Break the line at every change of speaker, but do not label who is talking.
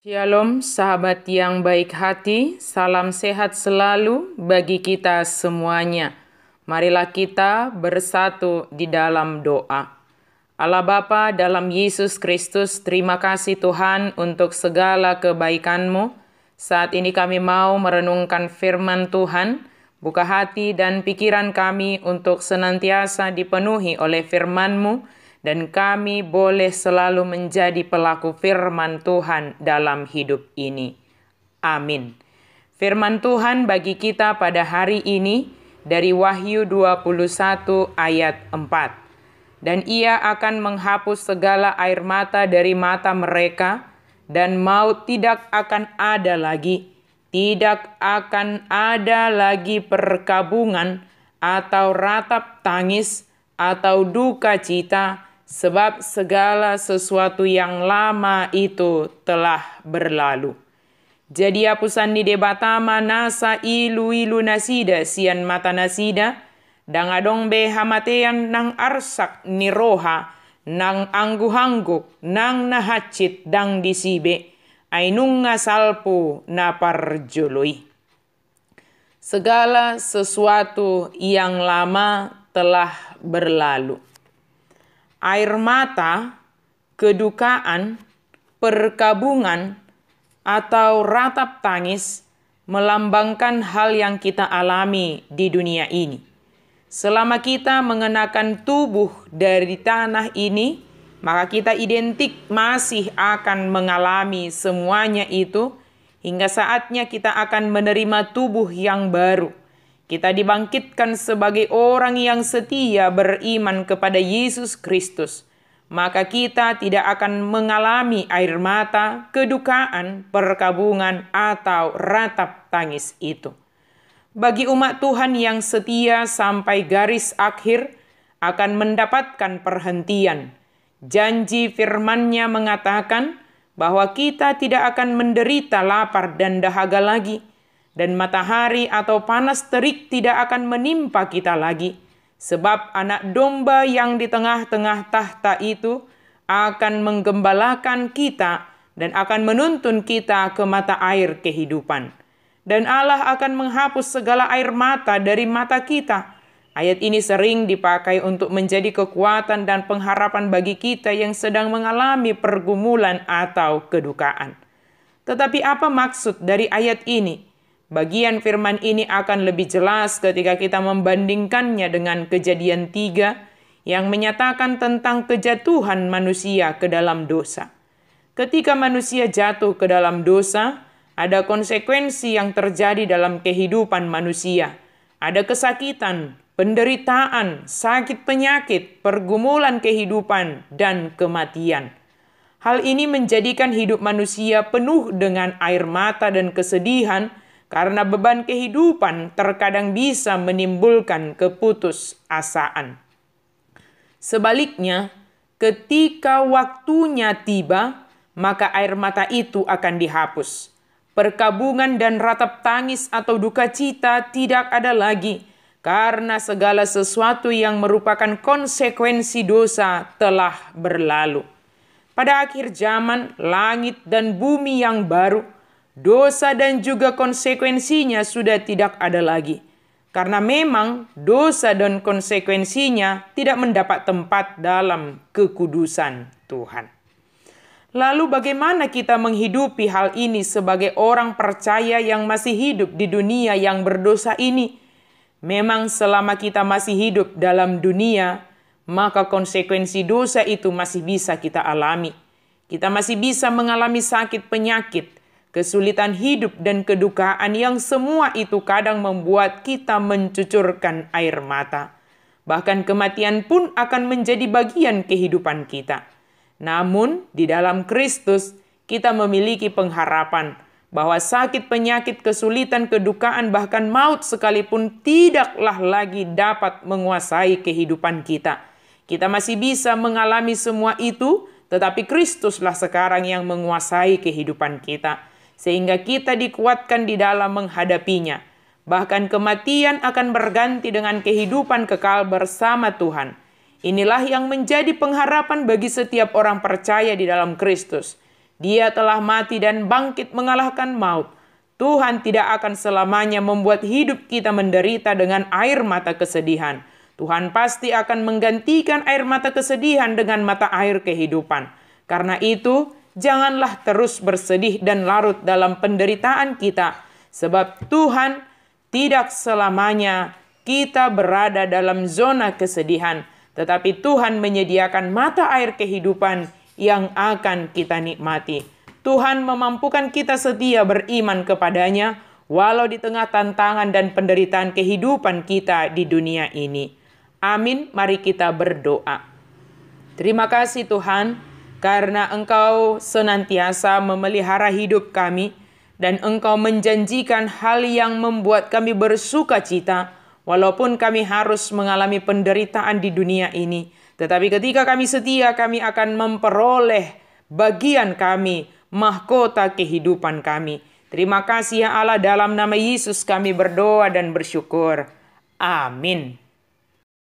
Shalom sahabat yang baik hati, salam sehat selalu bagi kita semuanya. Marilah kita bersatu di dalam doa. Allah Bapa dalam Yesus Kristus, terima kasih Tuhan untuk segala kebaikan-Mu. Saat ini kami mau merenungkan firman Tuhan. Buka hati dan pikiran kami untuk senantiasa dipenuhi oleh firman-Mu. Dan kami boleh selalu menjadi pelaku firman Tuhan dalam hidup ini. Amin. Firman Tuhan bagi kita pada hari ini dari Wahyu 21 ayat 4. Dan ia akan menghapus segala air mata dari mata mereka, dan maut tidak akan ada lagi. Tidak akan ada lagi perkabungan atau ratap tangis atau duka cita, sebab segala sesuatu yang lama itu telah berlalu. Jadi hapusan di debatama nasa ilu nasida sian mata nasida, dang adong be hamatean nang arsak ni roha, nang anggu-hangguk, nang nahacit dang disibe, ainung ngasalpu na parjului. Segala sesuatu yang lama telah berlalu. Air mata, kedukaan, perkabungan, atau ratap tangis melambangkan hal yang kita alami di dunia ini. Selama kita mengenakan tubuh dari tanah ini, maka kita identik masih akan mengalami semuanya itu, hingga saatnya kita akan menerima tubuh yang baru. Kita dibangkitkan sebagai orang yang setia beriman kepada Yesus Kristus. Maka kita tidak akan mengalami air mata, kedukaan, perkabungan, atau ratap tangis itu. Bagi umat Tuhan yang setia sampai garis akhir akan mendapatkan perhentian. Janji firman-Nya mengatakan bahwa kita tidak akan menderita lapar dan dahaga lagi. Dan matahari atau panas terik tidak akan menimpa kita lagi. Sebab anak domba yang di tengah-tengah tahta itu akan menggembalakan kita dan akan menuntun kita ke mata air kehidupan. Dan Allah akan menghapus segala air mata dari mata kita. Ayat ini sering dipakai untuk menjadi kekuatan dan pengharapan bagi kita yang sedang mengalami pergumulan atau kedukaan. Tetapi apa maksud dari ayat ini? Bagian firman ini akan lebih jelas ketika kita membandingkannya dengan Kejadian 3 yang menyatakan tentang kejatuhan manusia ke dalam dosa. Ketika manusia jatuh ke dalam dosa, ada konsekuensi yang terjadi dalam kehidupan manusia. Ada kesakitan, penderitaan, sakit penyakit, pergumulan kehidupan, dan kematian. Hal ini menjadikan hidup manusia penuh dengan air mata dan kesedihan, karena beban kehidupan terkadang bisa menimbulkan keputusasaan. Sebaliknya, ketika waktunya tiba, maka air mata itu akan dihapus. Perkabungan dan ratap tangis atau duka cita tidak ada lagi, karena segala sesuatu yang merupakan konsekuensi dosa telah berlalu. Pada akhir zaman, langit dan bumi yang baru, dosa dan juga konsekuensinya sudah tidak ada lagi. Karena memang dosa dan konsekuensinya tidak mendapat tempat dalam kekudusan Tuhan. Lalu bagaimana kita menghidupi hal ini sebagai orang percaya yang masih hidup di dunia yang berdosa ini? Memang selama kita masih hidup dalam dunia, maka konsekuensi dosa itu masih bisa kita alami. Kita masih bisa mengalami sakit penyakit, kesulitan hidup dan kedukaan yang semua itu kadang membuat kita mencucurkan air mata. Bahkan kematian pun akan menjadi bagian kehidupan kita. Namun di dalam Kristus kita memiliki pengharapan bahwa sakit penyakit, kesulitan, kedukaan, bahkan maut sekalipun tidaklah lagi dapat menguasai kehidupan kita. Kita masih bisa mengalami semua itu, tetapi Kristuslah sekarang yang menguasai kehidupan kita. Sehingga kita dikuatkan di dalam menghadapinya. Bahkan kematian akan berganti dengan kehidupan kekal bersama Tuhan. Inilah yang menjadi pengharapan bagi setiap orang percaya di dalam Kristus. Dia telah mati dan bangkit mengalahkan maut. Tuhan tidak akan selamanya membuat hidup kita menderita dengan air mata kesedihan. Tuhan pasti akan menggantikan air mata kesedihan dengan mata air kehidupan. Karena itu, janganlah terus bersedih dan larut dalam penderitaan kita. Sebab Tuhan tidak selamanya kita berada dalam zona kesedihan. Tetapi Tuhan menyediakan mata air kehidupan yang akan kita nikmati. Tuhan memampukan kita setia beriman kepadanya walau di tengah tantangan dan penderitaan kehidupan kita di dunia ini. Amin, mari kita berdoa. Terima kasih Tuhan, karena Engkau senantiasa memelihara hidup kami, dan Engkau menjanjikan hal yang membuat kami bersuka cita, walaupun kami harus mengalami penderitaan di dunia ini. Tetapi ketika kami setia, kami akan memperoleh bagian kami, mahkota kehidupan kami. Terima kasih ya Allah, dalam nama Yesus kami berdoa dan bersyukur. Amin.